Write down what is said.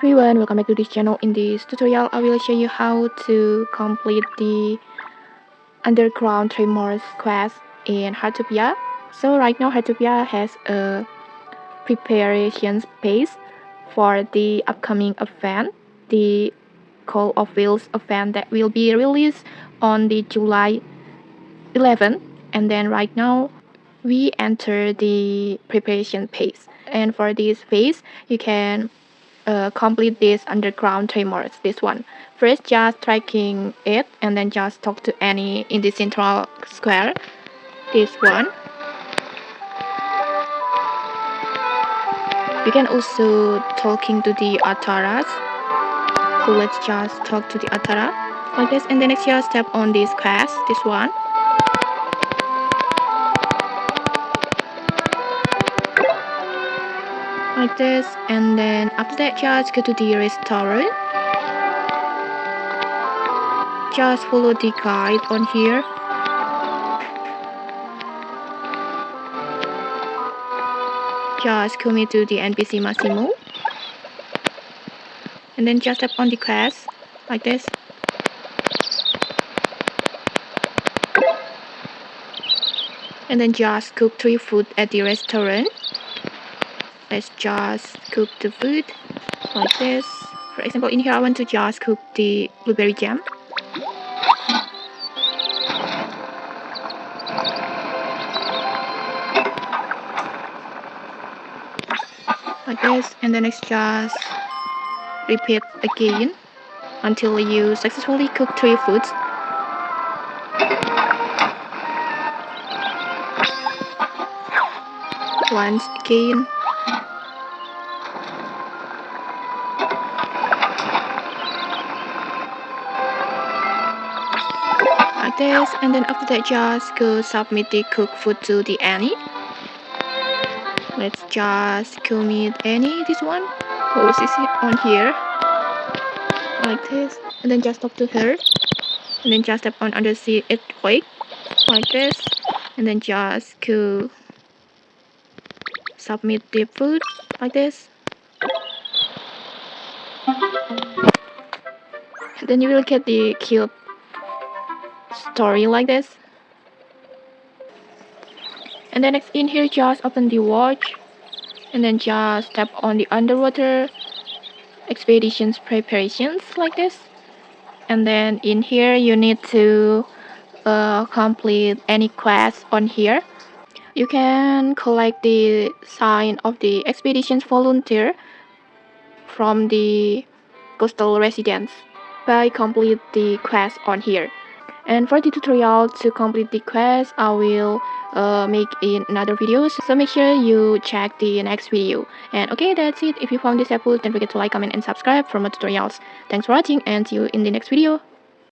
Everyone, welcome back to this channel. In this tutorial, I will show you how to complete the Underground Tremors quest in Heartopia. So right now, Heartopia has a preparation phase for the upcoming event, the Call of Wheels event that will be released on the July 11th. And then right now, we enter the preparation phase. And for this phase, you can complete this Underground Tremors, this one. First, just tracking it and then just talk to any in the central square, this one. You can also talking to the Ataras. So let's just talk to the Atara like this, and then next just step on this quest, this one. Like this, and then after that just go to the restaurant. Just follow the guide on here. Just commit to the NPC Massimo. And then just tap on the quest like this. And then just cook 3 food at the restaurant. Let's just cook the food like this. For example, in here I want to just cook the blueberry jam. Like this, and then let's just repeat again until you successfully cook 3 foods. Once again. Like this, and then after that just go submit the cooked food to the Annie. Let's just commit Annie, this one. Post is on here. Like this, and then just talk to her. And then just tap on undersea earthquake. Like this, and then just go submit the food like this. And then you will get the cute story like this. And then next in here just open the watch and then just tap on the underwater expeditions preparations like this. And then in here you need to complete any quest on here. You can collect the sign of the expeditions volunteer from the coastal residents by complete the quest on here. And for the tutorial to complete the quest, I will make in another video, so make sure you check the next video. And okay, that's it. If you found this helpful, don't forget to like, comment and subscribe for more tutorials. Thanks for watching and see you in the next video.